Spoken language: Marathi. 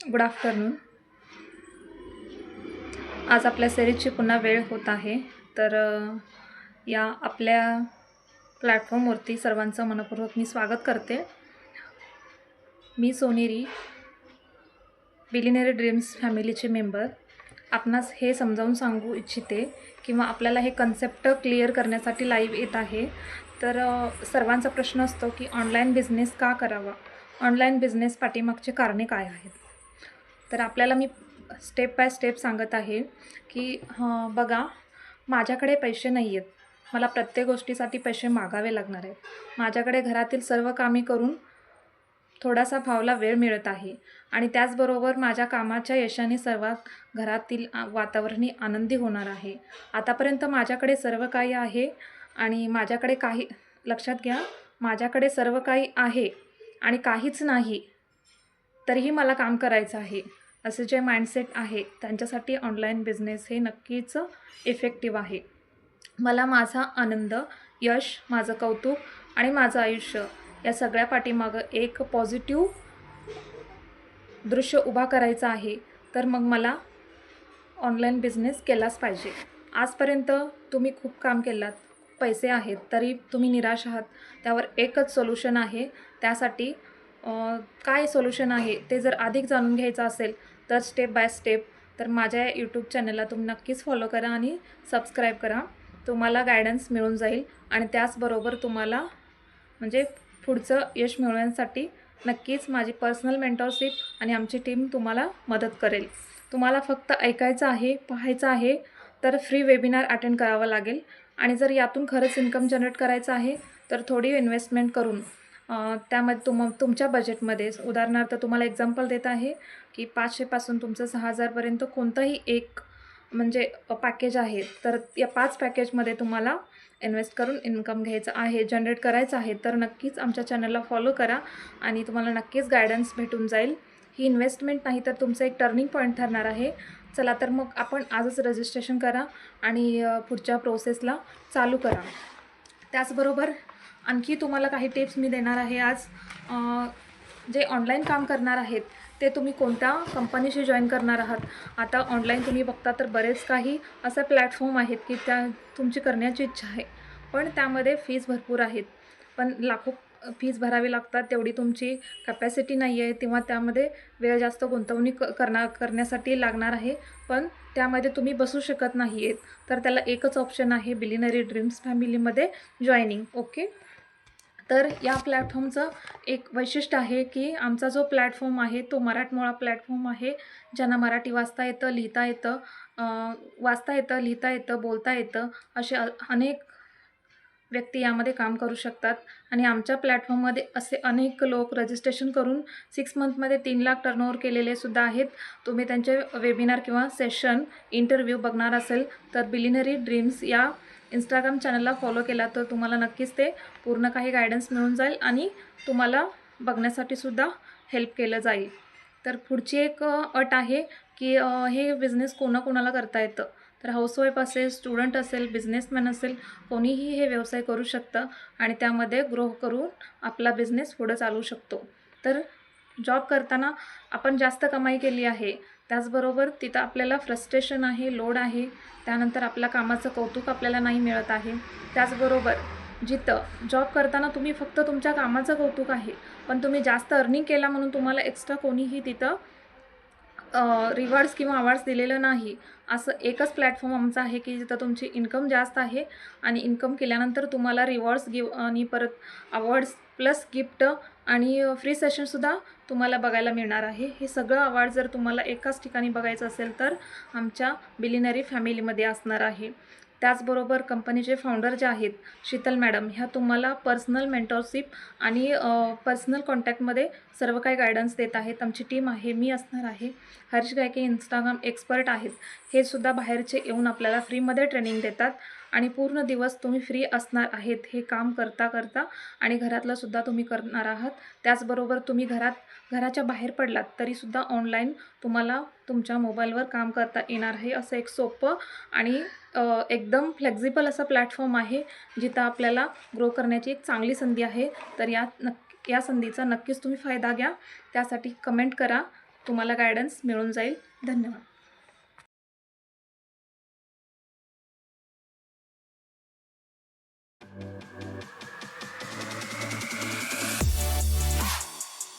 Good afternoon. आज आपल्या सिरीजची पुन्हा वेळ होत आहे. तर या आपल्या प्लॅटफॉर्मवरती सर्वांचं मनपूर्वक मी स्वागत करते. मी सोनेरी, बिलियनरी ड्रीम्स फॅमिलीचे मेंबर. आपणास हे समजावून सांगू इच्छिते किंवा आपल्याला हे कन्सेप्ट क्लिअर करण्यासाठी लाईव्ह येत आहे. तर सर्वांचा प्रश्न असतो की ऑनलाईन बिझनेस का करावा, ऑनलाईन बिझनेस पाठीमागचे कारणे काय आहेत. तर आपल्याला मी स्टेप बाय स्टेप सांगत आहे की बघा, माझ्याकडे पैसे नाही आहेत, मला प्रत्येक गोष्टीसाठी पैसे मागावे लागणार आहेत. माझ्याकडे घरातील सर्व कामे करून थोडासा फावला वेळ मिळत आहे आणि त्याचबरोबर माझ्या कामाच्या यशाने सर्वात घरातील वातावरणही आनंदी होणार आहे. आतापर्यंत माझ्याकडे सर्व काही आहे आणि माझ्याकडे काही, लक्षात घ्या, माझ्याकडे सर्व काही आहे आणि काहीच नाही तरीही मला काम करायचं आहे, असे जे माइंडसेट आहे त्यांच्यासाठी ऑनलाईन बिझनेस हे नक्कीच इफेक्टिव्ह आहे. मला माझा आनंद, यश, माझं कौतुक आणि माझं आयुष्य या सगळ्या पाठीमागं एक पॉझिटिव्ह दृश्य उभा करायचं आहे. तर मग मला ऑनलाईन बिझनेस केलाच पाहिजे. आजपर्यंत तुम्ही खूप काम केलात, पैसे आहेत, तरी तुम्ही निराश आहात. त्यावर एकच सोल्युशन आहे. त्यासाठी काय सोल्युशन आहे ते जर अधिक जाणून घ्यायचं असेल तर स्टेप बाय स्टेप तर माझ्या यूट्यूब चॅनलला तुम्ही नक्कीच फॉलो करा आणि सबस्क्राईब करा. तुम्हाला गायडन्स मिळून जाईल आणि त्याचबरोबर तुम्हाला म्हणजे पुढचं यश मिळवण्यासाठी नक्कीच माझी पर्सनल मेंटरशिप आणि आमची टीम तुम्हाला मदत करेल. तुम्हाला फक्त ऐकायचं आहे, पाहायचं आहे, तर फ्री वेबिनार अटेंड करावं लागेल. आणि जर यातून खरंच इन्कम जनरेट करायचं आहे तर थोडी इन्व्हेस्टमेंट करून त्यामध्ये तुमच्या बजेटमध्ये, उदाहरणार्थ तुम्हाला एक्झाम्पल देत आहे की 500पासून तुमचं 6000पर्यंत कोणतंही एक म्हणजे पॅकेज आहे. तर या 5 पॅकेजमध्ये तुम्हाला इन्व्हेस्ट करून इन्कम घ्यायचं आहे, जनरेट करायचं आहे. तर नक्कीच आमच्या चॅनलला फॉलो करा आणि तुम्हाला नक्कीच गायडन्स भेटून जाईल. ही इन्व्हेस्टमेंट नाही तर तुमचं एक टर्निंग पॉईंट ठरणार आहे. चला तर मग आपण आजच रजिस्ट्रेशन करा आणि पुढच्या प्रोसेसला चालू करा. त्याचबरोबर आणखी तुम्हाला काही टिप्स मी देणार आहे आज. जे ऑनलाईन काम करणार आहेत ते तुम्ही कोणत्या कंपनीशी जॉईन करणार आहात. आता ऑनलाईन तुम्ही बघता तर बरेच काही असे प्लॅटफॉर्म आहेत की त्या तुमची करण्याची इच्छा आहे, पण त्यामध्ये फीज भरपूर आहेत. पण लाखो फीज भरावी लागतात, तेवढी तुमची कॅपॅसिटी नाही आहे किंवा त्यामध्ये वेळ जास्त गुंतवणूक करण्यासाठी लागणार आहे, पण त्यामध्ये तुम्ही बसू शकत नाही आहेत. तर त्याला एकच ऑप्शन आहे, बिलियनरी ड्रीम्स फॅमिलीमध्ये जॉईनिंग. ओके. तर या प्लॅटफॉर्मचं एक वैशिष्ट्य आहे की आमचा जो प्लॅटफॉर्म आहे तो मराठमोळा प्लॅटफॉर्म आहे. ज्यांना मराठी वाचता येतं, लिहिता येतं, बोलता येतं, असे अनेक व्यक्ती यामध्ये काम करू शकतात. आणि आमच्या प्लॅटफॉर्ममध्ये असे अनेक लोक रजिस्ट्रेशन करून 6 मंथमध्ये 3 लाख टर्नओव्हर केलेले सुद्धा आहेत. तुम्ही त्यांचे वेबिनार किंवा सेशन, इंटरव्ह्यू बघणार असेल तर बिलियनरी ड्रीम्स या इंस्टाग्राम चॅनलला फॉलो केला तर तुम्हाला नक्कीच ते पूर्ण काही गायडन्स मिळून जाईल आणि तुम्हाला बघण्यासाठी सुद्धा हेल्प केलं जाईल. तर पुढची एक अट आहे की हे बिझनेस कोणाकोणाला करता येतं. तर हाऊसवाईफ असेल, स्टुडंट असेल, बिझनेसमॅन असेल, कोणीही हे व्यवसाय करू शकतं आणि त्यामध्ये ग्रो करून आपला बिझनेस पुढं चालू शकतो. तर जॉब करताना आपण जास्त कमाई केली आहे, त्याचबरोबर तिथं आपल्याला फ्रस्ट्रेशन आहे, लोड आहे, त्यानंतर आपल्या कामाचं कौतुक आपल्याला नाही मिळत आहे. त्याचबरोबर जिथं जॉब करताना तुम्ही फक्त तुमच्या कामाचं कौतुक आहे, पण तुम्ही जास्त अर्निंग केला म्हणून तुम्हाला एक्स्ट्रा कोणीही तिथं रिवॉर्ड्स किंवा अवॉर्ड्स दिलेलं नाही. असं एकच प्लॅटफॉर्म आमचा आहे की जिथं तुमची इन्कम जास्त आहे आणि इन्कम केल्यानंतर तुम्हाला रिवॉर्ड्स आणि परत अवॉर्ड्स प्लस गिफ्ट आणि फ्री सेशनसुद्धा तुम्हाला बघायला मिळणार आहे. हे सगळं अवॉर्ड जर तुम्हाला एकाच ठिकाणी बघायचं असेल तर आमच्या बिलियनरी फॅमिलीमध्ये असणार आहे. त्याचबरोबर कंपनीचे फाउंडर जे आहेत शीतल मॅडम, ह्या तुम्हाला पर्सनल मेंटरशिप आणि पर्सनल कॉन्टॅक्टमध्ये सर्व काही गायडन्स देत आहेत. आमची टीम आहे, मी असणार आहे, हरीश गायके इंस्टाग्राम एक्सपर्ट आहेत, हे सुद्धा बाहेरचे येऊन आपल्याला फ्रीमध्ये ट्रेनिंग देतात आणि पूर्ण दिवस तुम्ही फ्री असणार आहेत हे काम करता करता आणि घरातलं सुद्धा तुम्ही करणार आहात. त्याचबरोबर तुम्ही घराच्या बाहेर पडलात तरीसुद्धा ऑनलाईन तुम्हाला तुमच्या मोबाईलवर काम करता येणार आहे. असं एक सोपं आणि एकदम फ्लेक्झिबल असं प्लॅटफॉर्म आहे जिथं आपल्याला ग्रो करण्याची एक चांगली संधी आहे. तर या संधीचा नक्कीच तुम्ही फायदा घ्या. त्यासाठी कमेंट करा, तुम्हाला गायडन्स मिळून जाईल. धन्यवाद.